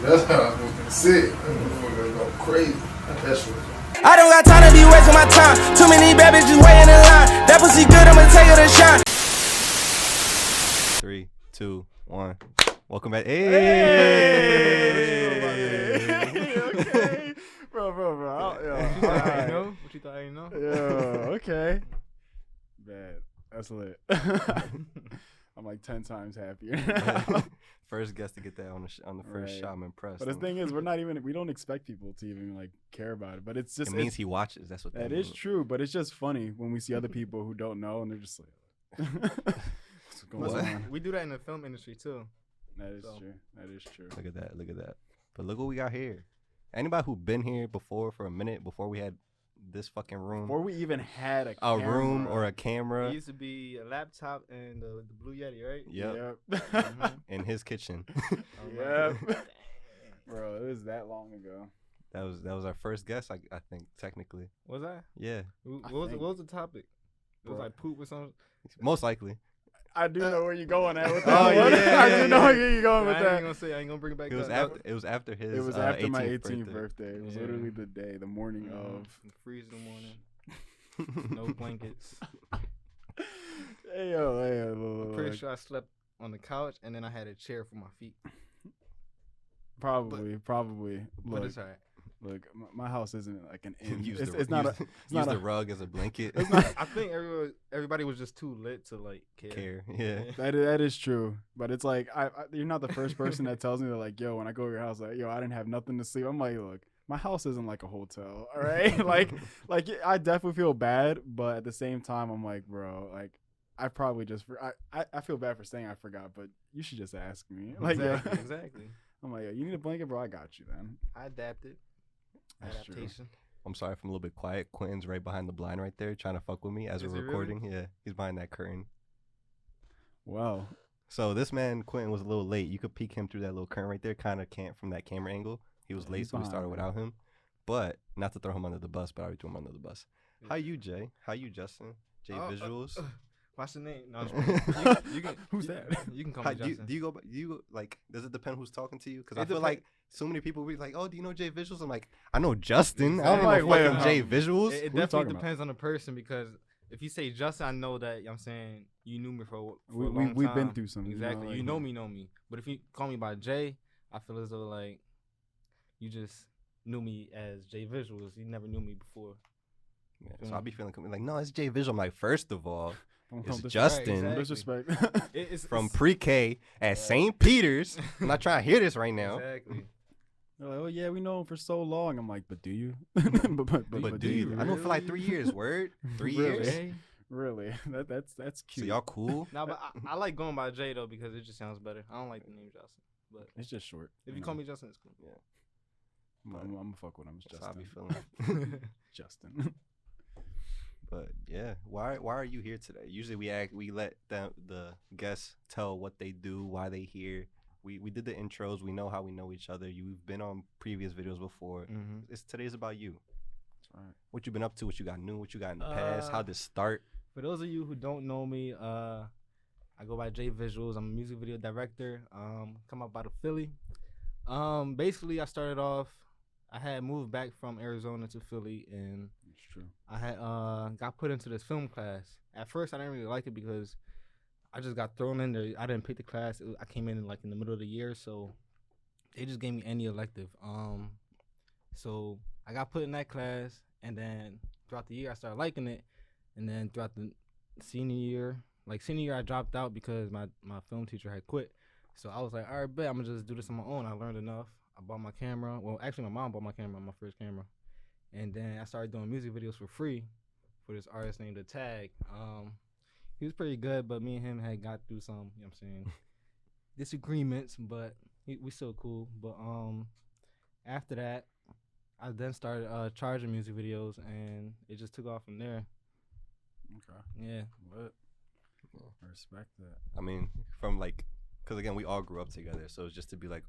That's how I'm gonna sit. I'm gonna go crazy. That's what. I don't got time to be wasting my time. Too many bad bitches waiting in line. That pussy good, I'ma take her to shine. 3, 2, 1. Welcome back. Hey, okay. Bro. What you thought I didn't know? Yeah, okay. Bad. That's lit. I'm like 10 times happier. First guest to get that on the first shot. I'm impressed. But the thing is, we don't expect people to even like care about it. But it's just it means he watches. That's what that is means. true. But it's just funny when we see other people who don't know and they're just like, what's going on? We do that in the film industry too. That is true. That is true. Look at that. But look what we got here. Anybody who been here before for a minute before we had this fucking room, before we even had a room or a camera, it used to be a laptop and the Blue Yeti, right? Yep. In his kitchen. Yep. Bro, it was that long ago. That was our first guest, I think, technically. Was that? Yeah. What was the topic? It was like poop or something. Most likely. I do know where you're going at with that. Oh yeah. I do know where you're going with that. I ain't gonna bring it back. It was after his. It was after my 18th birthday. It was literally the day, the morning of. Freeze in the morning. No blankets. Hey yo. I'm pretty sure I slept on the couch and then I had a chair for my feet. Probably. But it's alright. Look, my house isn't like an inn. Use It's not the rug as a blanket. I think everybody was just too lit to like care. Yeah. That is true. But it's like you're not the first person that tells me that like, yo, when I go to your house, like, yo, I didn't have nothing to sleep. I'm like, look, my house isn't like a hotel, all right? like I definitely feel bad, but at the same time, I'm like, bro, like I probably just I feel bad for saying I forgot, but you should just ask me. Like, Exactly. I'm like, yo, you need a blanket, bro? I got you then. I adapted. Adaptation. I'm sorry if I'm a little bit quiet. Quinten's right behind the blind right there trying to fuck with me as we're recording. Really? Yeah, he's behind that curtain. Wow. So this man, Quinten, was a little late. You could peek him through that little curtain right there. Kind of can't from that camera angle. He was late, so we started without him. But not to throw him under the bus, but I already threw him under the bus. Yeah. How you, Jay? How you, Justin? Jay Visuals? What's the name? No, you can, who's that? You can call me Justin. Do you go like? Does it depend who's talking to you? Because I feel like so many people be like, "Oh, do you know Jay Visuals?" I'm like, I know Justin. I don't know fucking Jay Visuals. It definitely depends on the person because if you say Justin, I know that I'm saying you knew me for a long time. We've been through something. Exactly. You know me. But if you call me by Jay, I feel as though like you just knew me as Jay Visuals. You never knew me before. Yeah, so I'll be feeling like, no, it's Jay Visual. I'm like, first of all, it's Justin. Right, exactly. Disrespect. it's from pre-K at St. Peter's. I'm not trying to hear this right now. Exactly. They're like, oh yeah, we know him for so long. I'm like, but do you? but do you? I know for like 3 years. Word, 3 years. Really? That's cute. So y'all cool? No, but I like going by Jay though because it just sounds better. I don't like the name Justin, but it's just short. If you call me Justin, it's cool. Yeah. I'm gonna fuck with him. It's Justin. How I be feeling. Justin. But yeah, why are you here today? Usually we let the guests tell what they do, why they here. We did the intros. We know how we know each other. You've been on previous videos before. Mm-hmm. That's Today's about you. right. What you been up to? What you got new? What you got in the past? How did it start? For those of you who don't know me, I go by Jay Visuals. I'm a music video director. Come up out of Philly. Basically, I started off. I had moved back from Arizona to Philly, and it's true. I had got put into this film class. At first, I didn't really like it because I just got thrown in there. I didn't pick the class. I came in like in the middle of the year, so they just gave me any elective. So I got put in that class, and then throughout the year, I started liking it. And then throughout the senior year, I dropped out because my film teacher had quit. So I was like, all right, bet I'm gonna just do this on my own. I learned enough. I bought my camera. Well, actually, my mom bought my camera, my first camera. And then I started doing music videos for free for this artist named The Tag. He was pretty good, but me and him had got through some, you know what I'm saying, disagreements, but we still cool. But after that, I then started charging music videos, and it just took off from there. Okay. Yeah. What? I respect that. I mean, from like, because again, we all grew up together, so it's just to be like,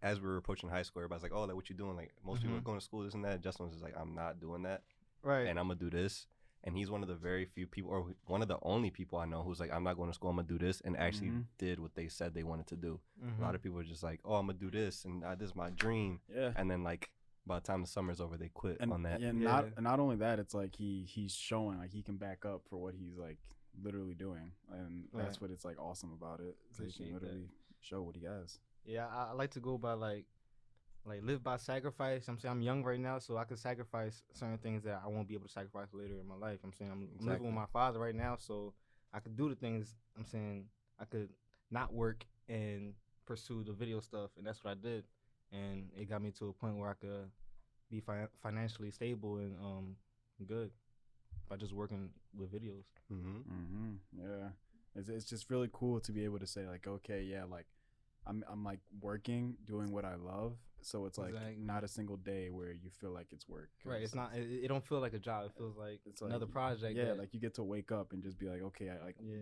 as we were approaching high school, everybody's like, oh, like, what you doing? Like, most people are going to school, this and that. Justin was just like, I'm not doing that. Right. And I'm going to do this. And he's one of the very few people, or one of the only people I know who's like, I'm not going to school, I'm going to do this, and actually did what they said they wanted to do. A lot of people are just like, oh, I'm going to do this, and this is my dream. Yeah. And then, like, by the time the summer's over, they quit on that. Yeah, not only that, it's like he's showing, like, he can back up for what he's, like, literally doing. And that's what it's, like, awesome about it. So he can literally show what he has. Yeah, I like to go by, like live by sacrifice. I'm saying I'm young right now, so I can sacrifice certain things that I won't be able to sacrifice later in my life. I'm saying I'm living with my father right now, so I could do the things. I'm saying I could not work and pursue the video stuff, and that's what I did. And it got me to a point where I could be financially stable and good by just working with videos. Yeah, it's just really cool to be able to say, like, okay, yeah, like I'm like working, doing what I love. So it's like not a single day where you feel like it's work. Right. It's not. It don't feel like a job. It feels like it's another project. Yeah. Like you get to wake up and just be like, okay,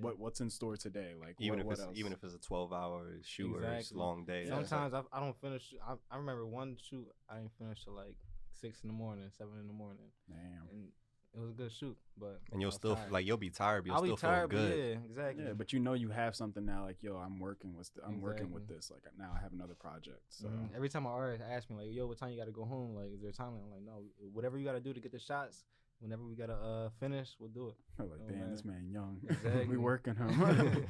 what's in store today? Like even what if else? even if it's a 12-hour shoot or it's a long day. Sometimes I don't finish. I remember one shoot I didn't finish till like 6 in the morning, 7 in the morning. Damn. And it was a good shoot, but and you'll still like you'll be tired, but I'll you'll still tired, feel good. Yeah, exactly. Yeah, but you know you have something now. Like, yo, I'm working with this. Like now I have another project. So every time my artist asks me like, yo, what time you got to go home? Like, is there a time? I'm like, no, whatever you got to do to get the shots. Whenever we gotta finish, we'll do it. I'm like, damn, this man young. Exactly. We working him.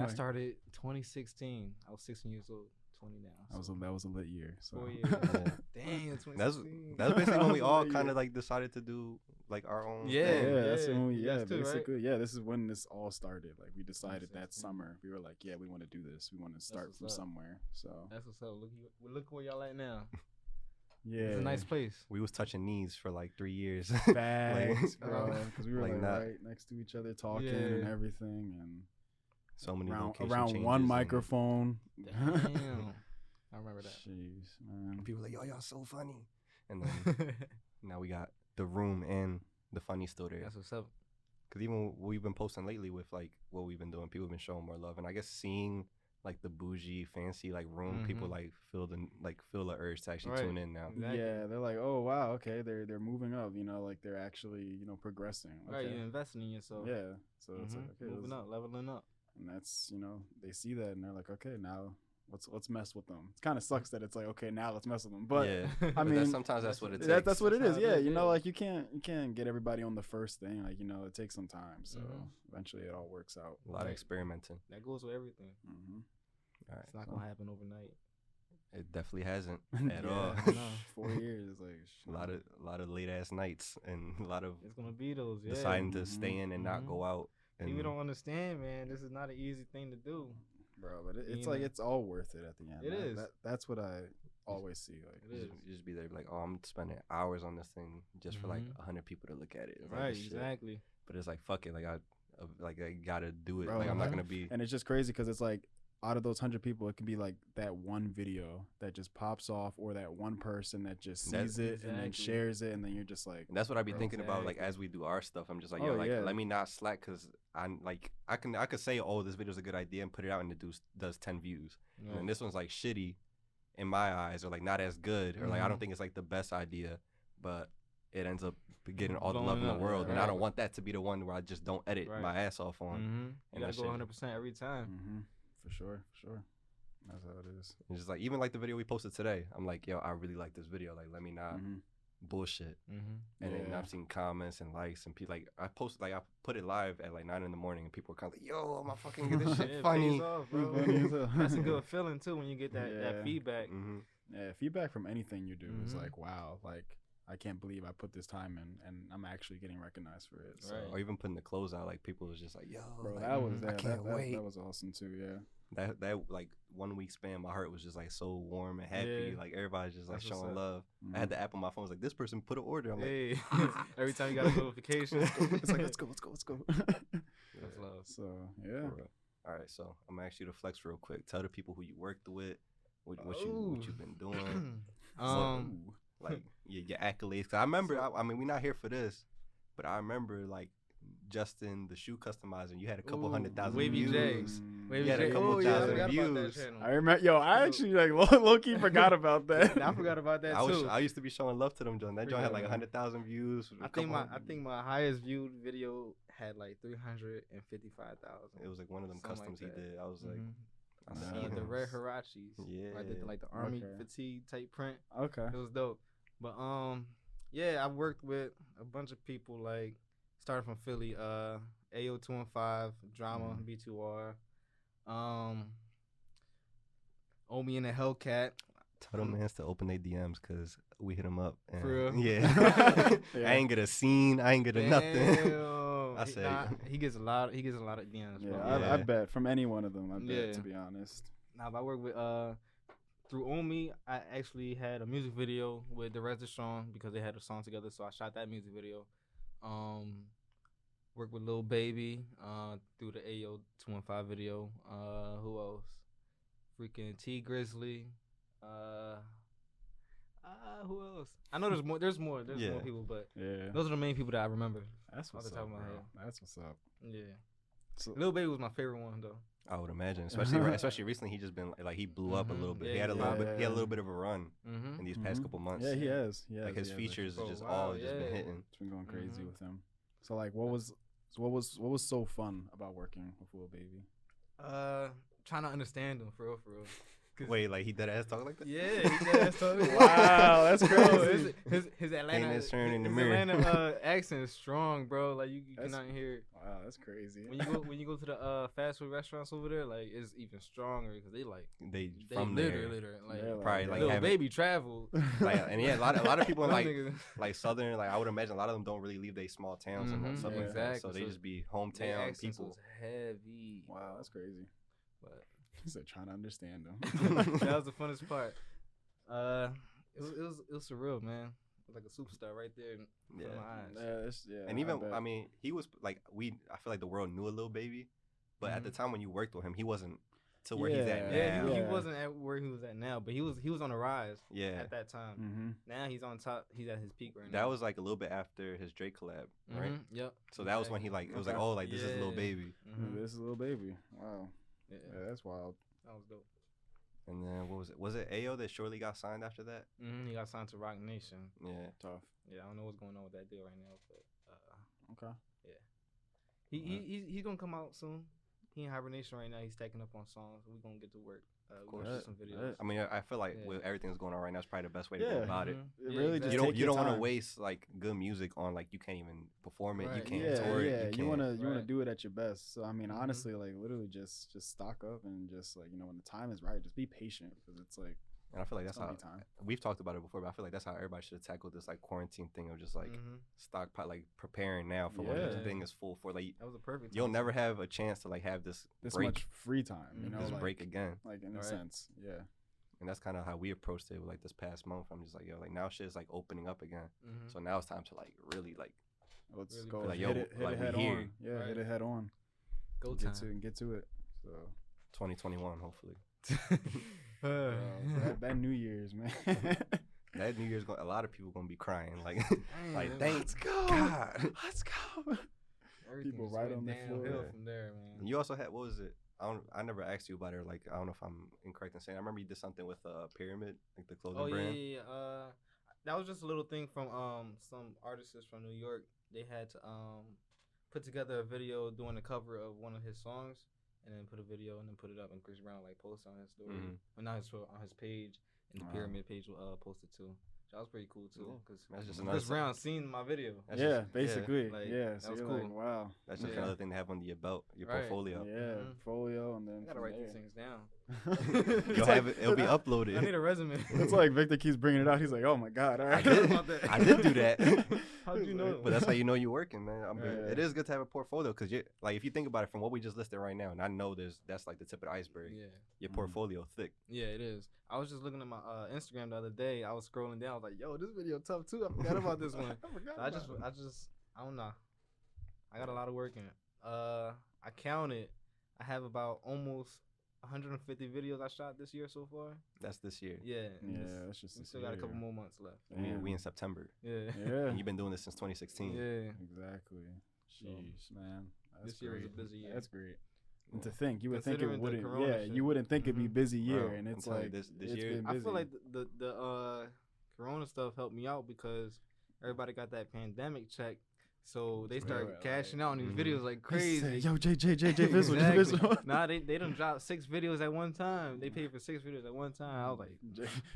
I started 2016. I was 16 years old. 20 now. So. That was a lit year. So. 4 years. Damn, 2016. That's basically when we all kind of like decided to do like our own. That's when we too, basically right? Yeah, this is when this all started. Like we decided that summer. We were like, yeah, we want to do this. We want to start from somewhere. So that's what's up. Look where y'all at now. Yeah, it's a nice place. We was touching knees for like 3 years. Facts, bro. Because we were like right next to each other talking and everything, and so many around one microphone. Damn, I remember that. Jeez, man. People were like, yo, y'all so funny, and then now we got the room and the funny still there. That's what's up. Because even we've been posting lately with like what we've been doing, people have been showing more love, and I guess seeing like the bougie, fancy like room, people like feel the urge to actually tune in now. Exactly. Yeah, they're like, oh wow, okay, they're moving up, you know, like they're actually progressing. Okay. Right, you're investing in yourself. Yeah, so it's like okay, moving up, leveling up, and that's they see that and they're like, okay, now let's mess with them. It kind of sucks that it's like, okay, now let's mess with them, but I mean, sometimes that's what it takes. That's what it is. Yeah, you know, like you can't get everybody on the first thing. Like it takes some time. So eventually it all works out. A lot of experimenting. That goes with everything. All right, it's not gonna happen overnight. It definitely hasn't at all. No, 4 years, like a lot of late ass nights and a lot of it's gonna be those deciding to stay in and not go out. And people don't understand, man. This is not an easy thing to do, bro. But it's like it's all worth it at the end. It is. That's what I always see. Like you just be there, like, oh, I'm spending hours on this thing just for like 100 people to look at it. It's right? Like, exactly. But it's like fuck it, like I gotta do it. Bro, like I'm not gonna be. And it's just crazy because it's like, out of those 100 people, it could be like that one video that just pops off, or that one person that just sees it and then shares it, and then you're just like. And that's what I be thinking about, like as we do our stuff. I'm just like, let me not slack, because I'm like, I could say, oh, this video's a good idea and put it out and it does 10 views, and this one's like shitty in my eyes, or like not as good, or like I don't think it's like the best idea, but it ends up getting all the love in the world, and I don't want that to be the one where I just don't edit my ass off on. You gotta go 100% every time. For sure. That's how it is. It's just like, even like the video we posted today, I'm like, yo, I really like this video. Like, let me not bullshit. And then I've seen comments and likes, and people, like, I put it live at like 9 in the morning, and people are kind of like, yo, am I fucking get this shit funny? Off, bro. That's a good feeling too when you get that feedback. Yeah, feedback from anything you do is like, wow, like, I can't believe I put this time in, and I'm actually getting recognized for it. So. Or even putting the clothes out, like people was just like, "Yo, bro, like, I can't wait." That was awesome too. Yeah. That like 1 week span, my heart was just like so warm and happy. Like everybody's just like showing love. I had the app on my phone. It's like, this person put an order. I'm like, every time you got a notification, it's like, let's go. That's love. So yeah. All right, so I'm gonna ask you to flex real quick. Tell the people who you worked with, what you've been doing. Like your accolades. 'Cause I remember, I mean, we're not here for this, but I remember like Justin, the shoe customizer. You had a couple Ooh, 100,000 Wavy views. J. Wavy You had a J. couple Oh, yeah, I thousand forgot about that views. channel. I remember. Yo, I actually like low key forgot about that. I forgot about that too. I used to be showing love to them, John. That joint had like Yeah. 100,000 views. I think my highest viewed video had like 355,000. It was like one of them Something customs like he that. did. I was like, I Mhm. see The him. red Hirachis. Yeah. I did like the army Okay. fatigue type print. Okay. It was dope. But yeah, I worked with a bunch of people like starting from Philly, AO215, Drama, B2R, Omi and the Hellcat. Tell them mans to open their DMs because we hit them up. And, For real? Yeah. Yeah. I ain't get a scene. I ain't get a nothing. Damn. I say- he gets a lot of DMs, Yeah, bro. Yeah. I bet from any one of them. I bet, Yeah. to be honest. Now, I work with through Omi, I actually had a music video with the Rest of Strong because they had a song together, so I shot that music video. Worked with Lil Baby through the AO215 video. Who else? Freaking T Grizzly. Who else? I know there's more. There's more people, but Yeah. those are the main people that I remember. That's off what's the top up, of my bro. head. That's what's up. Yeah. So, Lil Baby was my favorite one though. I would imagine, especially recently. He just been like he blew up a little bit. Yeah, he had a yeah. little bit. He had a little bit of a run Mm-hmm. in these past couple months. yeah, he has. Yeah, Like his he has, features For a just while, all just been yeah. hitting. It's been going crazy Mhm. with him. So like, what was so fun about working with Lil Baby? Trying to understand him for real. 'Cause- Wait, like he dead ass talk like that? Yeah, he does. Wow, that's Bro, crazy. his Atlanta, Ain't that turn in the his mirror. Atlanta accent is strong, bro. Like you That's- cannot hear it. Wow, that's crazy. When you go to the fast food restaurants over there, like it's even stronger because they They they from literally there. like Yeah, Probably like Lil having, Baby traveled. like, and yeah, a lot of people in Them like niggas- like southern, like I would imagine a lot of them don't really leave their small towns and Mhm, stuff like that. exactly. So they So just be their hometown accents people. was heavy. Wow, that's crazy. But He said trying to understand him. that was the funnest part. It was surreal, man. It was like a superstar right there in front of my eyes. And even bet. I mean, he was like I feel like the world knew a little baby, but at the time when you worked with him, he wasn't to where he's at now. Yeah, he Yeah. wasn't at where he was at now, but he was on the rise Yeah. at that time. Mm-hmm. Now he's on top. He's at his peak right now. That was like a little bit after his Drake collab, right? Mhm, Yep. So that was when he like it was like, Okay. oh, like this is Lil Yeah. Baby. Mhm. This is Lil Baby. Wow. Yeah, Yeah, that's wild. that was dope. And then what was it? Was it Ayo that surely got signed after that? He got signed to Rock Nation. Yeah. Tough. Yeah, I don't know what's going on with that deal right now, but Okay. he's gonna come out soon. He in hibernation right now. He's stacking up on songs. We're gonna get to work. We're gonna shoot some videos. I mean, I feel like Yeah. with everything that's going on right now, it's probably the best way to go Yeah. about it. Mhm. It Yeah, really exactly. just You don't want to time. waste like good music on like you can't even perform it, you Right. can't Yeah, tour it, yeah. you You can't. wanna Right. do it at your best. So I mean, Mhm. honestly, like literally just stock up and just like when the time is right, just be patient because it's like And I feel like that's it's how gonna be time. we've talked about it before, but I feel like that's how everybody should tackle this like quarantine thing of just like Mhm. stockpile, like preparing now for when Yeah. the thing is full for like That was a perfect. you'll time. never have a chance to like have this This break, much free time, Mhm. this like, break again. like in a Right. sense, yeah. And that's kind of how we approached it with like this past month. I'm just like, yo, like now shit's like opening up again. Mhm. So now it's time to like really like Let's Really go push like, hit yo, it like, we head here. on. Yeah, Right. hit it head on. Go get time. to it. So 2021, hopefully. that New Year's, man. That New Year's, a lot of people gonna be crying like, Dang, like man. thank Let's go. God. Let's go. Everything people just right went on the floor. downhill Yeah. from there, man. You also had what was it? I never asked you about it. Like I don't know if I'm incorrect in saying. I remember you did something with Pyramid, like the clothing Oh yeah, brand. yeah, yeah. That was just a little thing from some artists from New York. They had to put together a video doing a cover of one of his songs, and then put a video and then put it up. And Chris Brown like posted on his story, Mhm. but not his story, on his page, and the Wow. Pyramid page posted too. So that was pretty cool too, Yeah. because That's just another Chris Brown seen my video. That's Yeah, just- basically. Like, Yeah. that So was you're cool. like, wow. That's just Yeah. another thing to have under your belt, your Right. portfolio. Yeah, Mhm. portfolio, and then I gotta from write there. these things down. You'll have it. It'll be I need uploaded. a resume. It's like Victor keeps bringing it out. He's like, oh my god, all right. did. About that. I did do that. How'd you know? But that's how you know you're working, man. I mean, Yeah. it is good to have a portfolio because you like if you think about it from what we just listed right now, and I know that's like the tip of the iceberg. Yeah. Your Mhm. portfolio thick. Yeah, it is. I was just looking at my Instagram the other day. I was scrolling down. I was like, "Yo, this video tough too. I forgot about this one." I forgot So I don't know. I got a lot of work in it. I counted. I have about almost 150 videos I shot this year so far. That's this year. Yeah. Yeah, that's just We this still got a couple year. more months left. We in September. Yeah. Yeah, And you've been doing this since 2016. Yeah. exactly. Jeez, man. That's This year was great. a busy year. That's great. And to think, you would think it Considering the wouldn't. corona Yeah, shit. you wouldn't think it'd be busy year, Bro, and I'm it's telling you, like this it's year- been I busy. feel like the Corona stuff helped me out because everybody got that pandemic check, so they started Right, cashing out on these Mhm. videos like He said, crazy. Yo, J Visual, J Exactly. Visual. Nah, they done dropped 6 videos at one time. They paid for 6 videos at one time. I was like,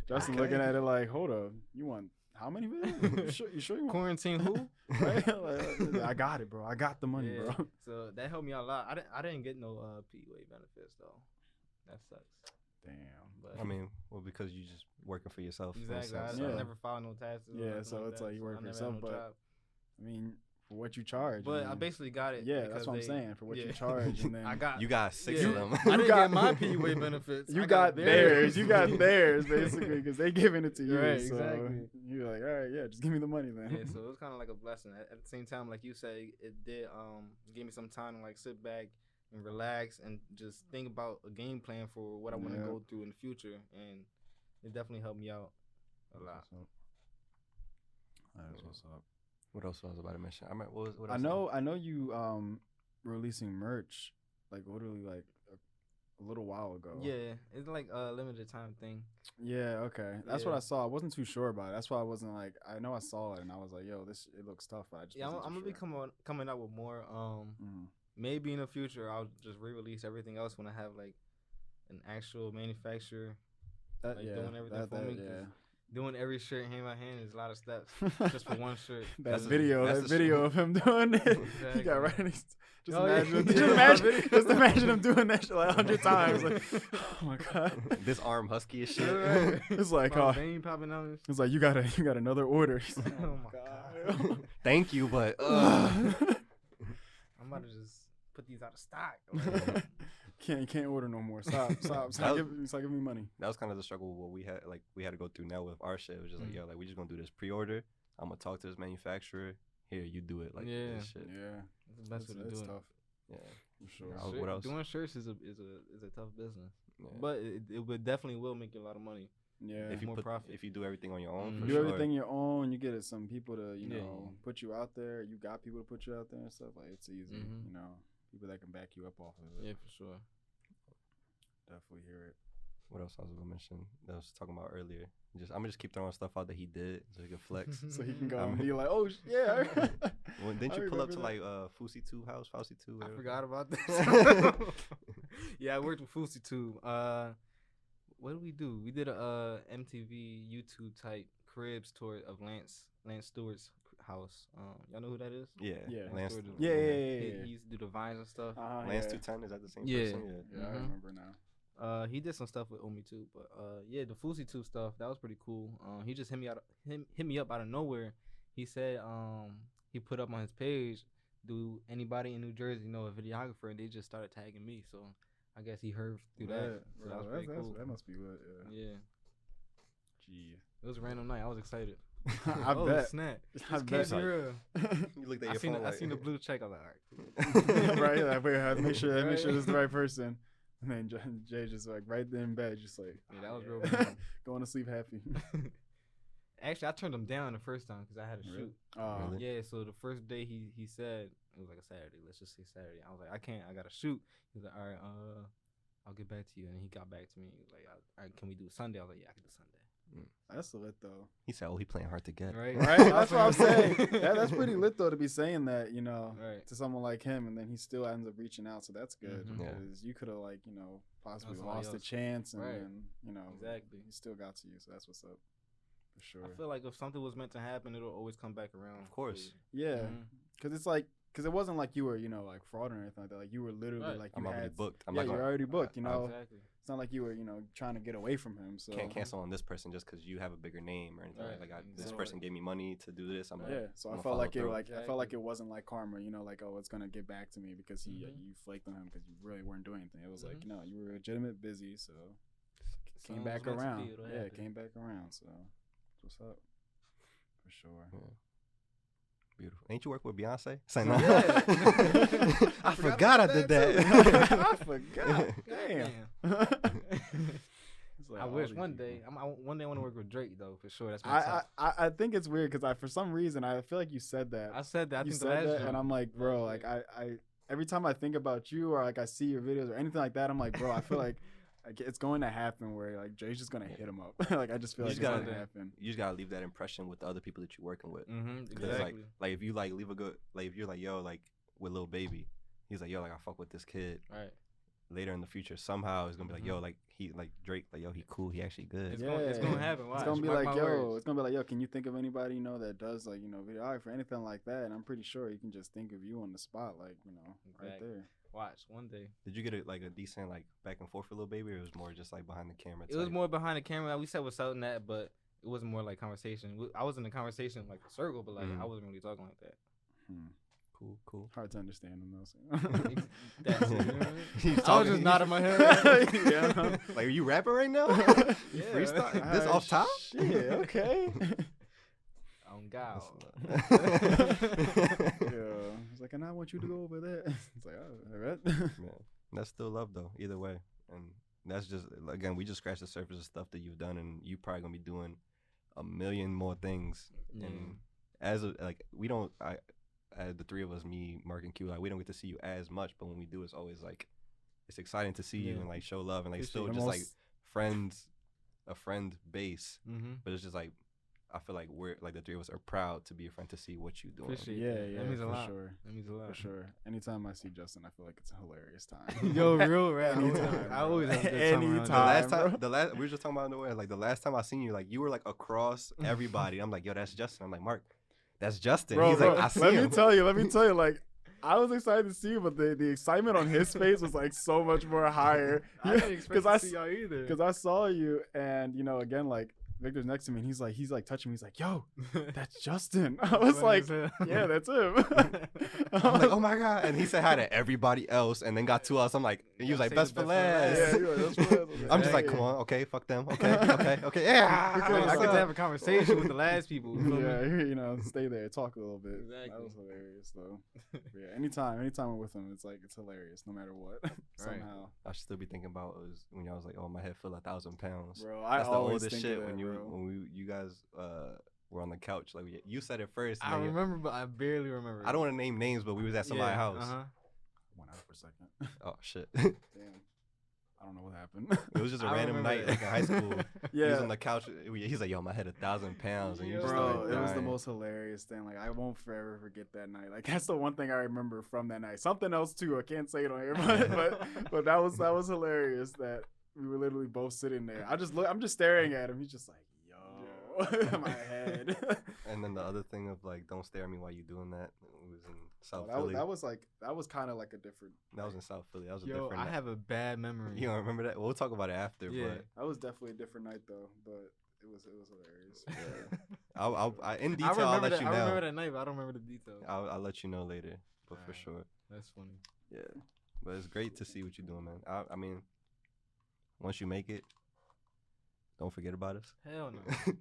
Justin Okay. looking at it like, hold up, you want how many videos? You sure you want? quarantine who? Right? Like, I got it, bro. I got the money, Yeah. bro. So that helped me out a lot. I didn't get no PUA benefits though. That sucks. Damn. But I mean, well, because you just working for yourself. in a exactly. sense, I, so- Yeah. I never filed no taxes. or Yeah, nothing so it's that, like you so work I for never yourself, had no but job. I mean, for what you charge. But I mean, basically got it. yeah, because that's what I'm they- saying. For what you yeah. charge, and then I got. You got 6 yeah. of them. I didn't got- get my PUA benefits. you I got theirs. You got theirs basically because they giving it to you. Right, so exactly. You're like, all right, yeah, just give me the money then. Yeah, so it was kind of like a blessing. At the same time, like you said, it did give me some time to like sit back and relax and just think about a game plan for what I want to Yeah. go through in the future, and it definitely helped me out a lot. That's what's up. What else was I about to mention? I remember, what I else? know you releasing merch like literally like a little while ago. Yeah, it's like a limited time thing. Yeah, okay. That's what Yeah. I saw. I wasn't too sure about it. That's why I wasn't like I know I saw it and I was like, yo, it looks tough, but I just Yeah, I'm wasn't gonna be too coming out with more. Mhm. Maybe in the future I'll just re-release everything else when I have like an actual manufacturer. That, Like, yeah, doing everything that, for that, me, 'cause doing every shirt hand by hand is a lot of steps just for one shirt. that That's a- video, that's that a video of him doing it. He Exactly. got right. In his, just Oh, yeah. imagine, Yeah, just my imagine, video. just imagine him doing that shit like 100 times. Like, oh my god. This arm husky as shit. Right. It's like, My oh, vein popping out. it's like you got another order. He's like, Oh my God. Thank you, but I'm about to just put these out of stock. Like, can't order no more. Stop. That was- Stop giving me money. that was kind of the struggle what we had to go through now with our shit. It was just like, Mm. yo, like we just gonna do this pre-order. I'm gonna talk to this manufacturer. Here, you do it. Like Yeah. this shit. Yeah, it's the best way to it's do it. tough Yeah. for sure. Oh, what else? Doing shirts is a tough business, Yeah. but it would definitely will make you a lot of money. Yeah, if you more profit. if you do everything on your own, Mhm. for do sure. everything your own. You get some people to Yeah. put you out there. You got people to put you out there and stuff. Like it's easy. Mhm. People that can back you up off of it. Yeah, for sure. Definitely hear it. What else I was gonna mention that I was talking about earlier? I'm gonna just keep throwing stuff out that he did so he can flex. So he can go I and mean- be like, oh yeah. Well, didn't I you pull up to remember like Fousey 2 house, Fousey 2? I whatever? forgot about this. Yeah, I worked with Fousey too. What did we do? We did a MTV YouTube type cribs tour of Lance Stewart's house. Y'all know who that is? Yeah, Yeah. Lance. Stewart is- Yeah, yeah, He used to do the vines and stuff. Lance yeah. 210 is that the same Yeah. person? Yeah. Yeah, I Mhm. remember now. He did some stuff with Omi too, but yeah, the Fousey 2 stuff that was pretty cool. He just hit me up out of nowhere. He said he put up on his page, do anybody in New Jersey know a videographer? And they just started tagging me, so I guess he heard through that. So that was pretty cool. That must be lit. Yeah. Yeah, Gee. it was a random night. I was excited. I oh bet. snap! I This bet. can't be real. You looked at I your seen phone I like, seen the blue check. I was like, all right. Right? Like, wait, I have to make sure Right. this is the right person. And then Jay just like right there in bed, just like Yeah, that was real. going to sleep happy. Actually, I turned him down the first time because I had a Really? shoot. Oh, Really? Yeah, so the first day he said it was like a Saturday. Let's just say Saturday. I was like, I can't. I gotta shoot. He was like, all right, I'll get back to you. And he got back to me. He was like, all right, can we do Sunday? I was like, yeah, I can do Sunday. that's lit though. He said, "Oh, he playing hard to get." Right, Right? That's what I'm saying. That's pretty lit though to be saying that, Right. to someone like him, and then he still ends up reaching out. So that's good Mhm. Yeah. because you could have possibly somebody lost a else. chance, and Right. then Exactly. he still got to you. So that's what's up for sure. I feel like if something was meant to happen, it'll always come back around. Of course. Yeah, Mhm. because it wasn't like you were like fraud or anything like that. Like you were literally Right. like I'm you already had booked. I'm yeah, not you're gonna already booked. Exactly. It's not like you were trying to get away from him. So can't cancel on this person just because you have a bigger name or anything. Right. Like this Exactly. person gave me money to do this. I'm Right. gonna, yeah, so I'm I gonna felt follow like through. I felt like it wasn't like karma, like, oh, it's gonna get back to me because you flaked on him because you really weren't doing anything. It was like, Mhm. no, you were legitimate busy, so came Something back was meant to be, around. it'll Yeah, happen. came back around. So that's what's up for sure. Beautiful. Ain't you work with Beyonce? Say no. Yeah. I forgot I did that. I forgot. Damn. like, I all wish these one people. day. One day I want to work with Drake though, for sure. That's my top. I think it's weird because for some reason I feel like you said that. I said that. I you think said the last that, joint. and I'm like, bro, Last like I every time I think about you or like I see your videos or anything like that, I'm like, bro, I feel like it's going to happen where like Jay's just gonna hit him up. Like I just feel You like just it's gotta- gonna happen. You just gotta leave that impression with the other people that you're working with. Exactly. Cause like if you like leave a good, like if you're like, yo, like with Lil Baby, he's like, yo, like I fuck with this kid. Right. Later in the future, somehow it's gonna be like, yo, like he like Drake, like yo, he cool, he actually good. It's gonna happen. Watch. It's gonna be Mark like, my yo, words. it's gonna be like, yo, can you think of anybody that does like videography or anything like that? And I'm pretty sure he can just think of you on the spot, like right Exactly. there. Watch one day. Did you get a decent like back and forth for Lil Baby, or it was more just like behind the camera? It was type? more behind the camera. Like, we said what's up and that, but it wasn't more like conversation. I was in the conversation like a circle, but like I wasn't really talking like that. Cool. Hard to understand him though. So. That's it, you know what I mean? He's I was talking- just he's- nodding my head. Yeah. Like, are you rapping right now? You Yeah. freestyle? This Alright, off top? Shit, okay. On God. Yeah. He's like, and I want you to go over there. It's like, oh, all right. Man, that's still love though. Either way, and that's just again, we just scratched the surface of stuff that you've done, and you probably gonna be doing a million more things. Yeah. And as a, like, we don't, the three of us, me, Mark, and Q, like we don't get to see you as much, but when we do, it's always like it's exciting to see you Yeah. and like show love and like Appreciate still it. just like Most- friends, a friend base. Mm-hmm. But it's just like I feel like we're like the three of us are proud to be a friend to see what you doing. Appreciate Yeah, that. yeah, That means a for lot. sure. That means a lot. For sure. Anytime I see Justin, I feel like it's a hilarious time. Yo, real rap. Anytime, I always have a good time around The Anytime. last bro. time, we were just talking about in the way. Like the last time I seen you, like you were like across everybody. I'm like, yo, that's Justin. I'm like, Mark, that's Justin. Bro, He's bro, like, I see let him. me tell you, like, I was excited to see you, but the excitement on his face was like so much more higher. I didn't expect to I see y'all either. Because I saw you, and again, like Victor's next to me, and he's like touching me. He's like, "Yo, that's Justin." I was Funny like, as hell. "Yeah, that's him." I'm like, oh my god! And he said hi to everybody else, and then got to us. I'm like, and he was like, Say best the for best last. for Yeah, you were, that's what I was I'm just like, "Hey." come on, okay, fuck them, okay, yeah. I get to have a conversation with the last people. You feel me? Yeah, stay there, talk a little bit. Exactly. That was hilarious, though. But yeah, anytime we're with him, it's hilarious, no matter what. Somehow, I should still be thinking about was when y'all was like, oh, my head feel 1,000 pounds. bro. I That's the always oldest think shit of that, when bro. you guys were on the couch. Like you said it first. I and then remember, but I barely remember. I don't want to name names, but we was at somebody's house. Uh-huh. Went out for a second. Oh shit! Damn, I don't know what happened. It was just a I random remember night, that. like in high school. He was Yeah, on the couch. He's like, "Yo, my head 1,000 pounds," and you just bro, started it was the dying. most hilarious thing. Like I won't forever forget that night. Like that's the one thing I remember from that night. Something else too. I can't say it on here, but that was hilarious. That we were literally both sitting there. I'm just staring at him. He's just like, yo, my head. And then the other thing of like, don't stare at me while you doing that. It was in South that Philly. was kind of like a different. That was in South Philly. That was a Yo, different. I night. have a bad memory. You don't remember that? We'll talk about it after. Yeah. That was definitely a different night though, but it was hilarious. Yeah. But in I detail, I'll remember let that. you I remember know. that night, but I don't remember the details. I'll let you know later, but for Alright. sure. That's funny. Yeah, but it's great to see what you're doing, man. I mean, once you make it, don't forget about us. Hell no.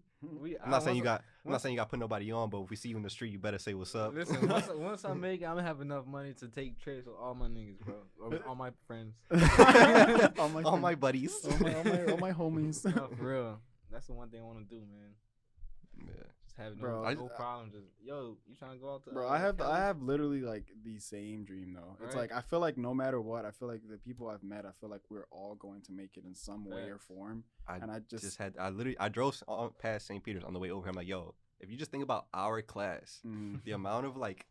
I'm not saying you got put nobody on, but if we see you in the street, you better say what's up. Listen, once I make it, I'm gonna have enough money to take trips with all my niggas, bro. Or all my friends. all my buddies. all my homies. No, for real. That's the one thing I want to do, man. Yeah. Just have Bro, no problem. Just, yo, you trying to go out to Bro, I have literally like the same dream though. It's Right. like I feel like no matter what, I feel like the people I've met, I feel like we're all going to make it in some way or Facts. form. I And I I drove past St. Peter's on the way over here. I'm like, yo, if you just think about our class, Mhm. the amount of like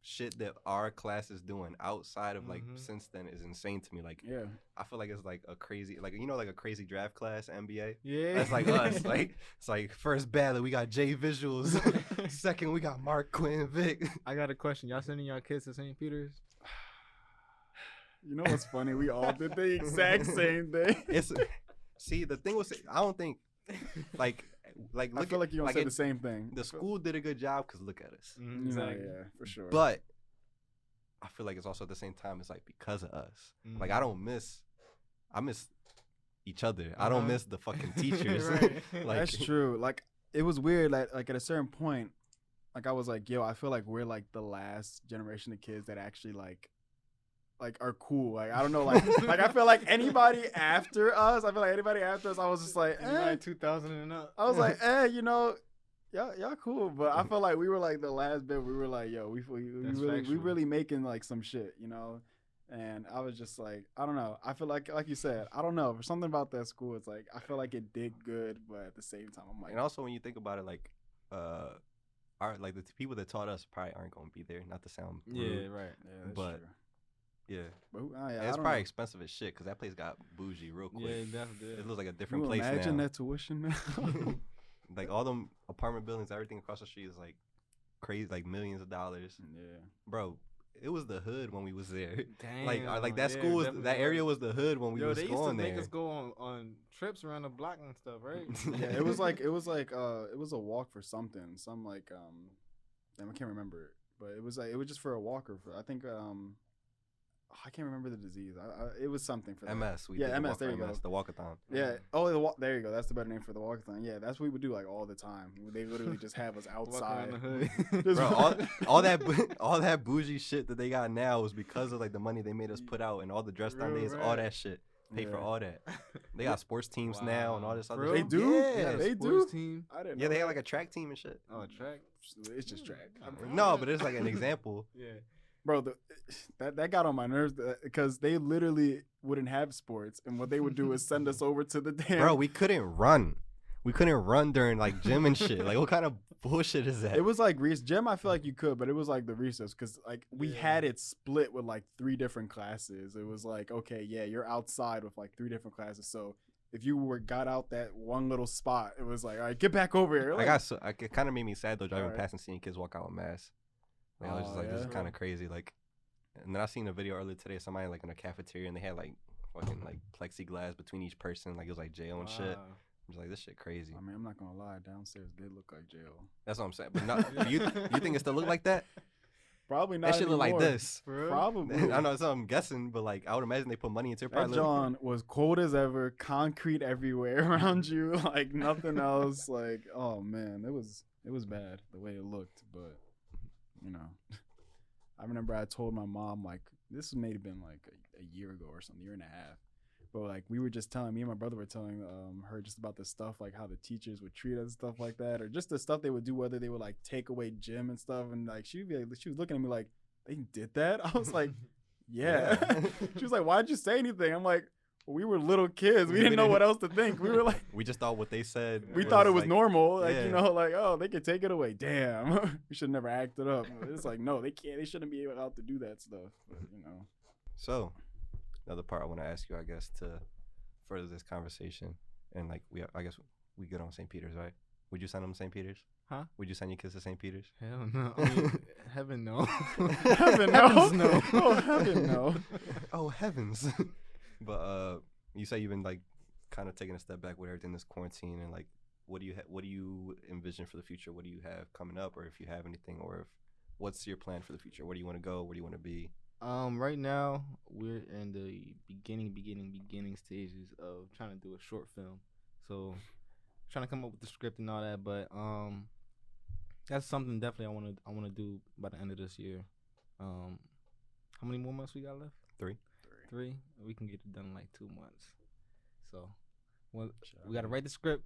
shit that our class is doing outside of like since then is insane to me. Like, Yeah. I feel like it's like a crazy, like, like a crazy draft class NBA. Yeah. That's like us. Like, it's like first ballot, we got J Visuals. Second, we got Mark, Quinten, Vic. I got a question. Y'all sending y'all kids to St. Peter's? You know what's funny? We all did the exact same thing. See, the thing was, I don't think, like I look feel like you don't like say it- the same thing. the school did a good job because look at us. You know, Exactly. yeah, for sure. But I feel like it's also at the same time, it's like because of us. Like I miss each other. I don't miss the fucking teachers. Right. Like, that's true. Like it was weird. Like at a certain point, like I was like, yo, I feel like we're like the last generation of kids that actually like like are cool. Like I don't know, like I feel like anybody after us, I was just like, Like 2000 and up. I was like, you know, y'all cool, but I felt like we were like the last bit. We were like, yo, we really making like some shit, you know. And I was just like, I don't know. I feel like you said, I don't know. For something about that school, it's like I feel like it did good, but at the same time, I'm like, And also when you think about it, like, like the people that taught us probably aren't gonna be there. Not to sound rude, Yeah, right. yeah, that's but true. yeah, But and I it's don't probably know. expensive as shit because that place got bougie real quick. Yeah, definitely. It looks like a Can different you place imagine now. that tuition now? Like all them apartment buildings, everything across the street is like crazy, like millions of dollars. Yeah. Bro, it was the hood when we was there. Damn. Like that yeah, school was definitely that area was the hood when we Yo, was they used to going make there. us go on trips around the block and stuff, right? Yeah, it was like it was a walk for something. Some like damn, I can't remember it. But it was just for a walker for I think I can't remember the disease. It was something for that. MS. We Yeah, did the MS, walk there for you go. MS, the walkathon. Yeah. There you go. That's the better name for the walkathon. Yeah, that's what we would do like all the time. They literally just have us Walk outside. around the hood. Just- Bro, all that bougie shit that they got now is because of like the money they made us put out and all the dress down Real days, all rap. that shit. Pay for Yeah. all that. They got sports teams now and all this For other real? shit. They do? Yeah, They do? Sports team. I didn't. Yeah, know they that. have like a track team and shit. Oh, track. It's just track. No, but it's like an example. Yeah. Bro, that got on my nerves because they literally wouldn't have sports, and what they would do is send us over to the damn. Bro, we couldn't run. We couldn't run during like gym and shit. Like, what kind of bullshit is that? It was like gym. I feel like you could, but it was like the recess because like we Yeah. had it split with like 3 different classes. It was like, okay, yeah, you're outside with like 3 different classes. So if you got out that one little spot, it was like, all right, get back over here. Like, it kind of made me sad though, driving Alright. past and seeing kids walk out with masks. Like, I was just Oh, like, this is yeah? kind of crazy. Like, and then I seen a video earlier today, somebody like in a cafeteria and they had like fucking like plexiglass between each person, like it was like jail and shit. Wow. I'm just like, this shit crazy. I mean, I'm not gonna lie, downstairs did look like jail. That's what I'm saying. But not, you think it still look like that? Probably not. That shit look like anymore. this. For real? Probably. I know that's what I'm guessing, but like I would imagine they put money into it. That Probably John was cold as ever, concrete everywhere around you, like nothing else. Like, oh man, it was bad the way it looked, but you know, I remember I told my mom like this may have been like a year ago or something, year and a half. But like we were just telling me and my brother were telling her just about the stuff like how the teachers would treat us and stuff like that, or just the stuff they would do, whether they would like take away gym and stuff, and like she was looking at me like they did that. I was like, yeah. She was like, why'd you say anything? I'm like, well, we were little kids. We didn't know what else to think. We were like, we just thought what they said. we thought it was like, normal. Like, yeah. you know, like, oh, they could take it away. Damn. We should never act it up. It's like, no, they can't. They shouldn't be allowed to do that stuff. But, you know. So, another part I want to ask you, I guess, to further this conversation, and like I guess we good on St. Peter's, right? Would you send them to St. Peter's? Huh? Would you send your kids to St. Peter's? Hell no. I mean, heaven no. Heaven Heavens no. no. Oh, heaven no. Oh heavens! But you say you've been like kind of taking a step back with everything this quarantine, and like, what do you envision for the future? What do you have coming up, or if you have anything, or if what's your plan for the future? Where do you want to go? Where do you want to be? Right now we're in the beginning stages of trying to do a short film. So trying to come up with the script and all that, but that's something definitely I wanna do by the end of this year. How many more months we got left? 3. 3. We can get it done in like 2 months. So we gotta write the script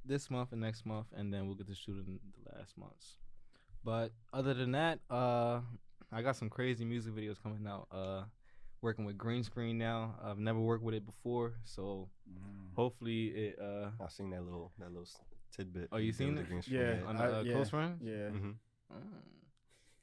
this month and next month, and then we'll get to shoot in the last months. But other than that, I got some crazy music videos coming out. Working with green screen now. I've never worked with it before, so hopefully it. I've seen that little tidbit. Oh, you did seen with the it? green screen, Yeah. On the yeah. Close Friends. Yeah. Mhm.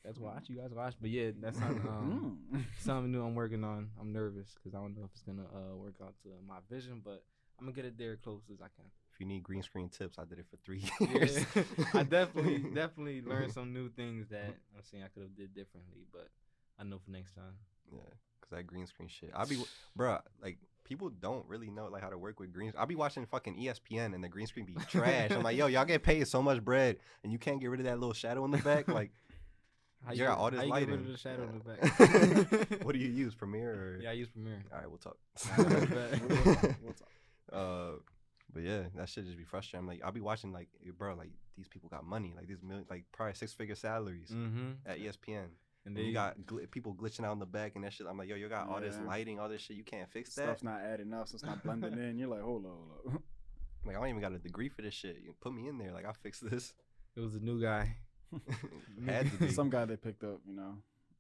That's watch. You guys watch. But yeah, that's something, something new I'm working on. I'm nervous because I don't know if it's gonna work out to my vision, but I'm gonna get it there close as I can. If you need green screen tips, I did it for 3 Yeah, years. I definitely learned some new things that I'm saying I could have did differently, but I know for next time. Yeah, cause that green screen shit. Bruh, like people don't really know like how to work with green. I'll be watching fucking ESPN and the green screen be trash. I'm like, yo, y'all get paid so much bread and you can't get rid of that little shadow in the back. Like, How you got all this how you lighting. get rid of the shadow in the back? What do you use, Premiere or? Yeah, I use Premiere. All right, we'll talk. We'll talk. But yeah, that shit just be frustrating. I'm like, I'll be watching like, bro, like these people got money, like these million, like probably 6-figure salaries Mm-hmm. at ESPN. And you got people glitching out in the back and that shit. I'm like, yo, you got all this lighting, all this shit. You can't fix that. Stuff's not adding up, so it's not blending in. You're like, hold up. Like, I don't even got a degree for this shit. You put me in there. Like, I'll fix this. It was a new guy. Had to be. Some guy they picked up, you know.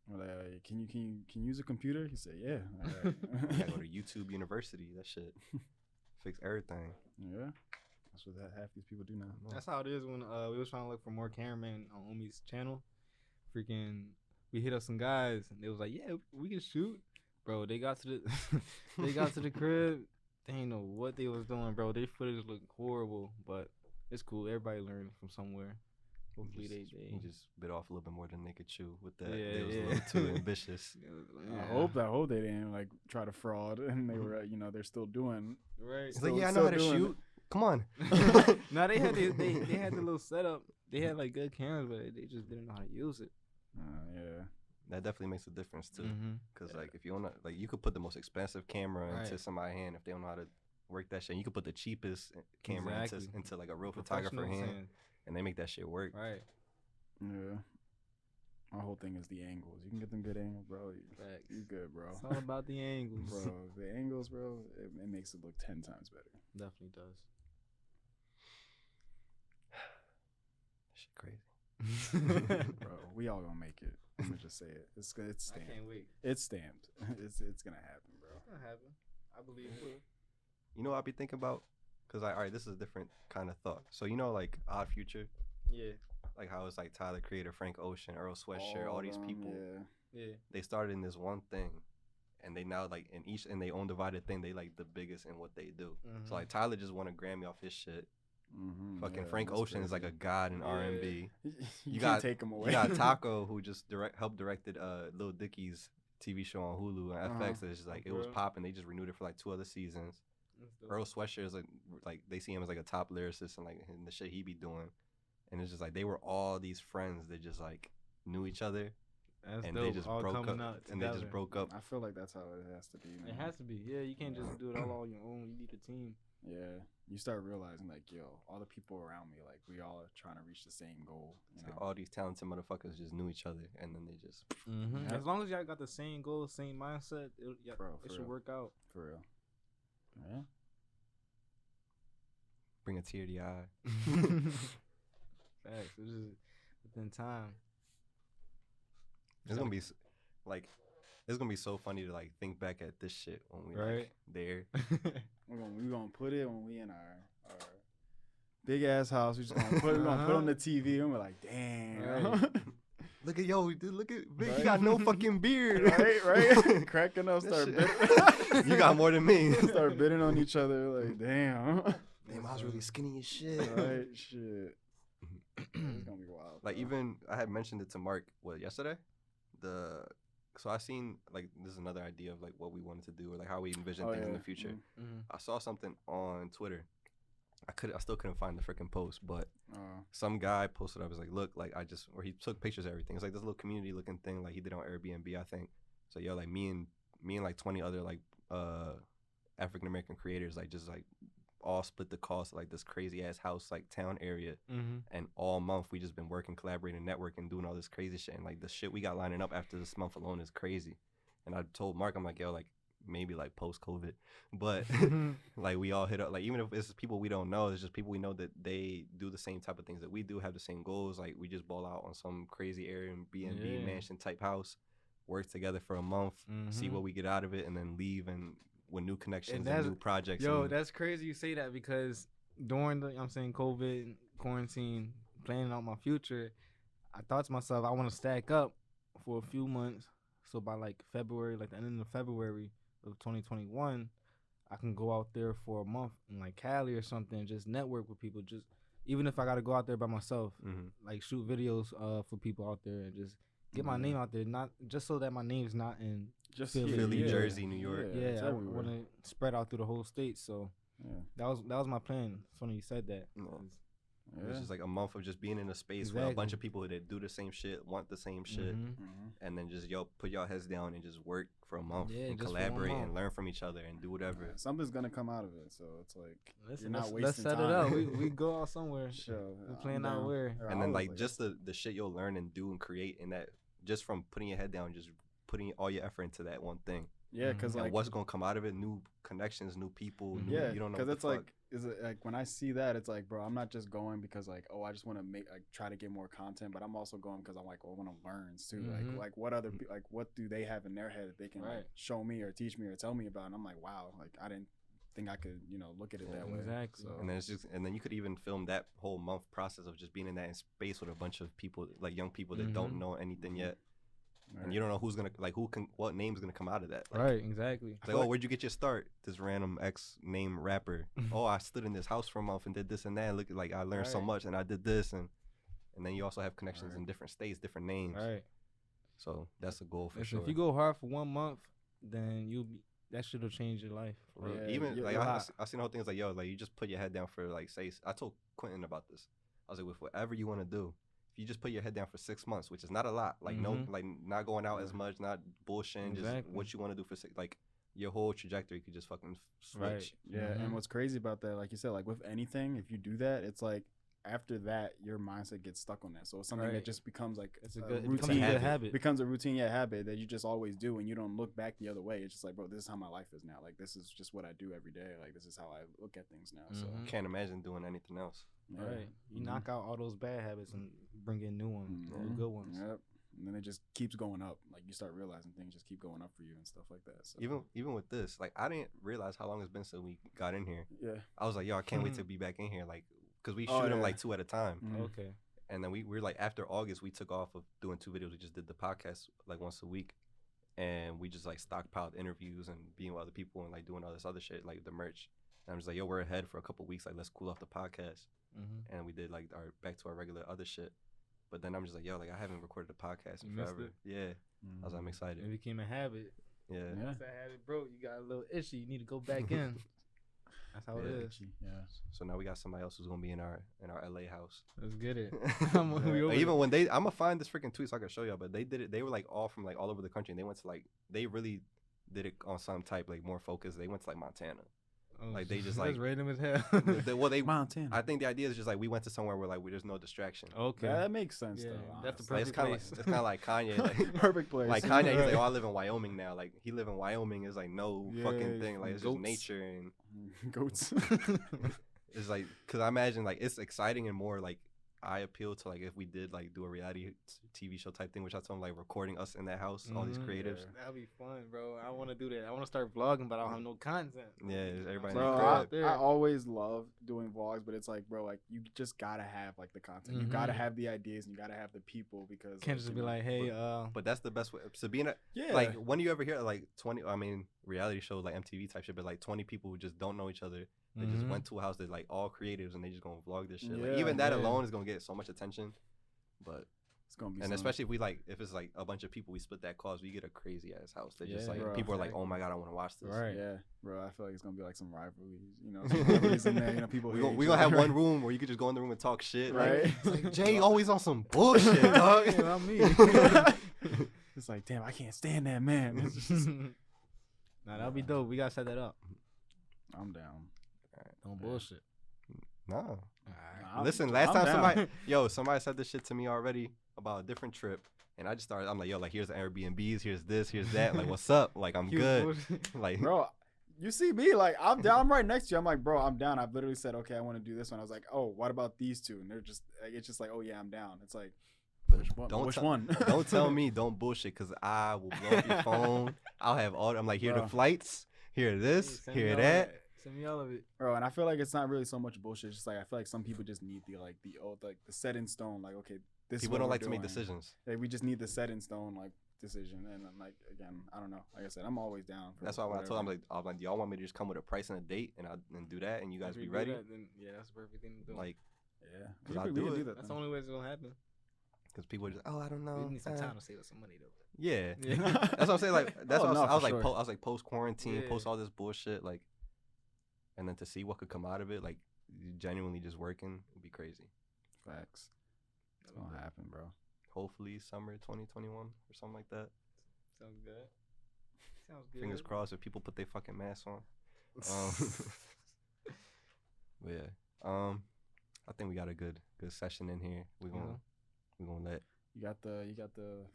We're like, can you use a computer? He said, yeah. All right. You gotta go to YouTube University. That shit fix everything. Yeah. That's what half these people do now. That's how it is when we was trying to look for more cameramen on Omi's channel. Freaking, we hit up some guys and they was like, yeah, we can shoot. Bro, they got to the they got to the crib. They ain't know what they was doing, bro. Their footage looked horrible, but it's cool. Everybody learned from somewhere. Hopefully they just bit off a little bit more than they could chew with that. Yeah, They was a little too ambitious. I hope they didn't like try to fraud and they were, they're still doing. Right. It's like, yeah, I know how to shoot. Come on. No, they had the little setup. They had like good cameras, but they just didn't know how to use it. Yeah. That definitely makes a difference too. Mm-hmm. Cause like if you don't know, like you could put the most expensive camera into somebody's hand if they don't know how to work that shit. And you could put the cheapest camera into like a real photographer hand, and they make that shit work. Right. Yeah. My whole thing is the angles. You can get them good angles, bro. You good, bro. It's all about the angles, bro. The angles, bro. It makes it look 10 times better. Definitely does. Shit crazy. Bro, we all gonna make it. I'm gonna just say it. It's stamped. I can't wait. It's stamped. It's gonna happen, bro. It's gonna happen. I believe it. You know what I be thinking about? Cause all right, this is a different kind of thought. So you know, like Odd Future. Yeah. Like how it's like Tyler Creator, Frank Ocean, Earl Sweatshirt, all these people. Yeah. They started in this one thing, and they now like in their own divided thing, they like the biggest in what they do. Mm-hmm. So like Tyler just won a Grammy off his shit. Mm-hmm, Fucking Frank Ocean is like a god in R&B. You can't take him away. You got Taco who just helped directed Lil Dicky's TV show on Hulu and FX. It's just like it was popping. They just renewed it for like 2 other seasons. Earl Sweatshirt is like they see him as like a top lyricist and like in the shit he be doing. And it's just like they were all these friends that just like knew each other. And dope. they just all broke up. And they just broke up. I feel like that's how it has to be, man. It has to be. Yeah, you can't just do it all on your own. You need a team. Yeah. You start realizing like, yo, all the people around me, like we all are trying to reach the same goal. It's like all these talented motherfuckers just knew each other and then they just Yeah. As long as y'all got the same goal, same mindset, it should work out. For real. Yeah. bring a tear to your eye. Facts. It's just within time. It's gonna be like, it's gonna be so funny to like think back at this shit when we like there. We're gonna put it when we in our big ass house. We just gonna put it on the TV and we're like, damn. Right. Look at dude, look at Vic. He got no fucking beard. right. Cracking up, start bidding. You got more than me. Start bidding on each other. Like, damn. Damn, I was really skinny as shit. Right, shit. It's gonna be wild. Like, even I had mentioned it to Mark yesterday. So I seen, like, this is another idea of like what we wanted to do or like how we envision things in the future. Mm-hmm. I saw something on Twitter. I still couldn't find the freaking post, but some guy posted up. Was like, look, like or he took pictures of everything. It's like this little community looking thing, like he did on Airbnb, I think. So yo, like me and like 20 other like African American creators, like just like all split the cost of like this crazy ass house like town area, and all month we just been working, collaborating, networking, doing all this crazy shit, and like the shit we got lining up after this month alone is crazy. And I told Mark, I'm like, yo, like maybe like post COVID, but like we all hit up, like even if it's people we don't know, it's just people we know that they do the same type of things that we do, have the same goals. Like we just ball out on some crazy Airbnb mansion type house, work together for a month, see what we get out of it, and then leave and with new connections and new projects. Yo, that's crazy you say that, because during the COVID quarantine, planning out my future, I thought to myself, I want to stack up for a few months, so by like February, like the end of February of 2021, I can go out there for a month in like Cali or something, just network with people, just even if I got to go out there by myself, like shoot videos for people out there and just get my name out there, not just so that my name's not in just Philly, Jersey, New York. Yeah, I want to spread out through the whole state. So that was my plan. It's funny you said that. It's just like a month of just being in a space with a bunch of people that do the same shit, want the same shit, and then just put y'all heads down and just work for a month and collaborate and learn from each other and do whatever. Something's gonna come out of it, so it's like you're not let's wasting set time. it up. We go out somewhere. Sure. We're playing out where. And then like just the shit you'll learn and do and create in that just from putting your head down, just putting all your effort into that one thing. Yeah, because And like what's gonna come out of it? New connections, new people. New, yeah, you don't know. because what it's the like, fuck. is it like when I see that, it's like, bro, I'm not just going because like, oh, I just want to make like try to get more content, but I'm also going because I'm like, oh, I want to learn too. Like what other like what do they have in their head that they can like show me or teach me or tell me about? And I'm like, wow, like I didn't think I could look at it that way. Exactly. So, And then and then you could even film that whole month process of just being in that space with a bunch of people, like young people that don't know anything yet. And you don't know who's gonna what name's gonna come out of that. Like, Right, exactly. It's like, oh, where'd you get your start? This random X name rapper. Oh, I stood in this house for a month and did this and that. Look, like I learned so much and I did this and then you also have connections in different states, different names. Right. So that's a goal for sure. If you go hard for 1 month, then that shit'll change your life. For real. Yeah, Even you're like hot. I seen the whole thing. It's like, yo, like you just put your head down for like say. I told Quinten about this. I was like, with whatever you want to do, if you just put your head down for 6 months, which is not a lot, like no, like not going out as much, not bullshitting, just what you want to do for like your whole trajectory could just fucking switch. Right. yeah, and what's crazy about that, like you said, like with anything, if you do that, it's like after that your mindset gets stuck on that. So it's something that just becomes like It's a routine. it becomes a good habit. Becomes a routine habit that you just always do, and you don't look back the other way. It's just like, bro, this is how my life is now. Like this is just what I do every day. Like this is how I look at things now. So Can't imagine doing anything else. yeah. Right. You knock out all those bad habits and bring in new ones, new good ones. Yep. And then it just keeps going up. Like you start realizing things just keep going up for you and stuff like that. So Even with this, like I didn't realize how long it's been since we got in here. yeah. I was like, yo, I can't wait to be back in here, like, cause we Oh, shoot them yeah. like 2 at a time. Okay. And then we were like, after August, we took off of doing 2 videos. We just did the podcast like once a week. And we just like stockpiled interviews and being with other people and like doing all this other shit, like the merch. And I'm just like, yo, we're ahead for a couple weeks. Like, let's cool off the podcast. And we did like back to our regular other shit. But then I'm just like, yo, like I haven't recorded a podcast in You missed forever. it? Yeah. I was like, I'm excited. It became a habit. Yeah. Yeah. Once that habit broke, you got a little issue. You need to go back in. That's how it Yeah. is. Yeah. So now we got somebody else who's gonna be in our LA house. Let's get it. Even when I'm gonna find this freaking tweet so I can show y'all, but they did it. They were like all from like all over the country, and they went to like they really did it on some type like more focused. They went to like Montana. Like they just like that's random as hell. they Montana. I think the idea is just like we went to somewhere where like there's no distraction. Okay. Yeah, that makes sense Yeah, though. that's the Like, it's perfect kind of like Kanye. Like, perfect place. like Kanye, he's like, oh, I live in Wyoming now. Like he live in Wyoming is like no Yeah, fucking thing. Like it's goats. just nature and Goats. it's like because I imagine like it's exciting and more like I appeal to like if we did like do a reality TV show type thing, which I told him like recording us in that house, all these creatives. That'd be fun, bro. I want to do that. I want to start vlogging, but I don't have no content. Yeah, everybody. Bro, in the crib. I always love doing vlogs, but it's like, bro, like you just gotta have like the content. You gotta have the ideas and you gotta have the people because Can't just be like, hey, But that's the best way. So being yeah, like when do you ever hear like 20? I mean, reality shows like MTV type shit, but like 20 people who just don't know each other. They just went to a house that like all creatives and they just gonna vlog this shit. Like Yeah, even that alone is gonna get so much attention. But it's gonna be and especially if it's like a bunch of people, we split that cost, we get a crazy ass house. That just Yeah, like bro, people are like, oh my god, I want to watch this. Right. Yeah, bro, I feel like it's gonna be like some rivalries, some rivalries in there. People. We hate gonna each have other. one room where you could just go in the room and talk shit. Right. Like, it's like Jay always on some bullshit, dog. Yeah, not me. It's like, damn, I can't stand that man. It's just- Nah, that'll be dope. We gotta set that up. I'm down. Don't bullshit. No. I'm- Listen, last I'm time down. somebody said this shit to me already about a different trip. And I just started, I'm like, yo, like, here's the Airbnbs, here's this, here's that. Like, what's up? Like, I'm good. Like, Bro, you see me, like, I'm down. I'm right next to you. I'm like, bro, I'm down. I've literally said, okay, I want to do this one. I was like, oh, what about these two? And they're just, like, it's just like, oh, yeah, I'm down. It's like, which one? Don't tell me, don't bullshit, because I will blow up your phone. I'll have all, I'm like, here are Bro. the flights, here this, Send me here all that. Send me all of it. Bro, and I feel like it's not really so much bullshit. It's just like, I feel like some people just need the old, like, the set in stone, like, okay, this is People what don't we're like to make doing. decisions. Like, we just need the set in stone, like, decision. And I'm like, again, I don't know. Like I said, I'm always down. For That's why when I told whatever. them, I'm like, do y'all want me to just come with a price and a date and do that and you guys If we be do ready? that, then, yeah, that's the perfect thing to do. Like, Yeah. 'Cause We I'll could- do we could it. that That's the then. only way it's gonna happen. because people are just, oh, I don't know. We need some time to save us some money though. Yeah. Yeah. That's what I'm saying. Like, that's Oh, what no, I was for like. sure. I was like post quarantine, Yeah. post all this bullshit, like, and then to see what could come out of it, like, genuinely just working, would be crazy. Facts. It's gonna happen, bro. Hopefully, summer 2021 or something like that. Sounds good. Sounds good. Fingers crossed if people put their fucking masks on. But yeah, I think we got a good session in here. We're gonna let You got the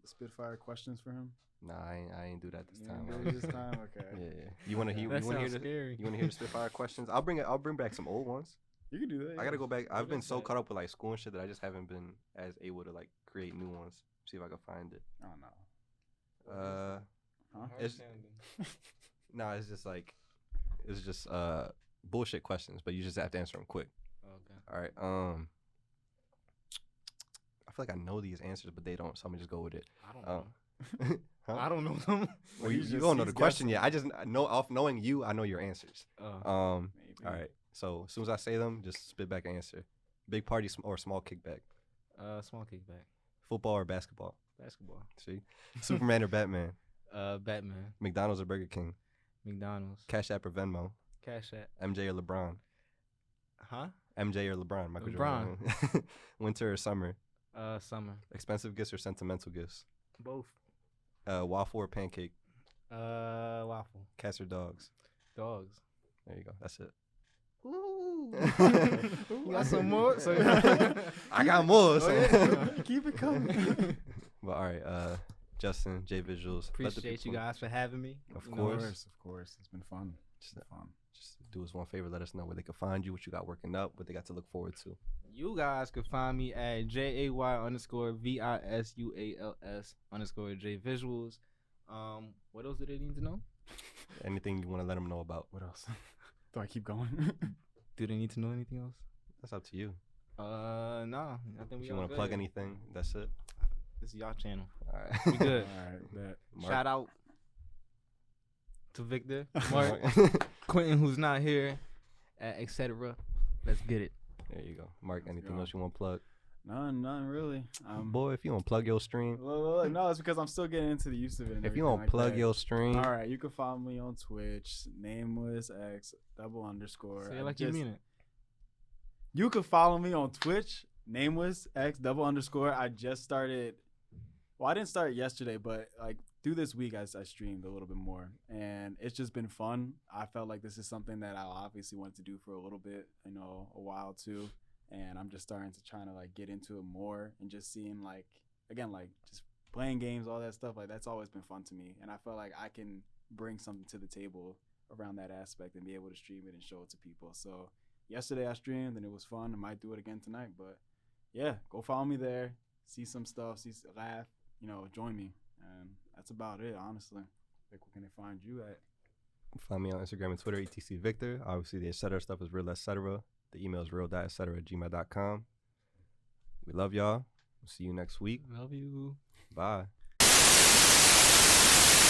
Spitfire questions for him? Nah, I ain't do that this time. Do it this time? Okay. Yeah. You wanna hear? That You wanna hear sounds scary. You wanna hear the Spitfire questions? I'll bring back some old ones. You can do that. I gotta go back. I've been is so that? caught up with like school and shit that I just haven't been as able to like create new ones. See if I can find it. Oh no. Huh? It's no, it's just like bullshit questions, but you just have to answer them quick. Okay. All right. I feel like I know these answers, but they don't. So I'm gonna just go with it. I don't know. Huh? I don't know them. Well, he's you just- don't know he's the question guessing. yet. I just know off knowing you, I know your answers. Maybe. All right. So as soon as I say them, just spit back an answer. Big party or small kickback. Small kickback. Football or basketball. Basketball. See, Superman or Batman. Batman. McDonald's or Burger King. McDonald's. Cash App or Venmo. Cash App. MJ or LeBron. Huh? MJ or LeBron. Michael LeBron. Jordan. Winter or summer. Summer. Expensive gifts or sentimental gifts. Both. Waffle or pancake. Waffle. Cats or dogs. Dogs. There you go. That's it. Ooh. You got some more? So I got more. So. Keep it coming. But all right, Justin, J Visuals. let the appreciate you people- guys for having me. Of You know, course. Of course. It's been fun. Just, Fun. just do us one favor. Let us know where they can find you, what you got working up, what they got to look forward to. You guys can find me at JAY_VISUALS_J Visuals. What else do they need to know? Anything you want to let them know about? What else? Do I keep going? Do they need to know anything else? That's up to you. Nah. I think we If you all want to good. plug anything, that's it. This is y'all channel. All right. We good. All right. Bet. Mark. Shout out to Victor, Mark, Quinten, who's not here, etc. Let's get it. There you go. Mark, Let's anything go. else you want to plug? None really. Boy, if you don't plug your stream, Look, no, it's because I'm still getting into the use of it. And if you everything don't like plug that. your stream, All right, you can follow me on Twitch, nameless X _. Say it like you mean it. You can follow me on Twitch, nameless X _. I just started. Well, I didn't start yesterday, but like through this week, I streamed a little bit more, and it's just been fun. I felt like this is something that I obviously wanted to do for a little bit, a while too. And I'm just starting to try to like get into it more and just seeing like just playing games, all that stuff. Like that's always been fun to me, and I feel like I can bring something to the table around that aspect and be able to stream it and show it to people. So yesterday I streamed and it was fun. I might do it again tonight, but yeah, go follow me there, see some stuff, laugh, join me, and that's about it. Honestly, like where can they find you at? find me on Instagram and Twitter, etc. Victor. Obviously, the etc. stuff is real, etc. The email is real.etc@gmail.com. We love y'all. We'll see you next week. Love you. Bye.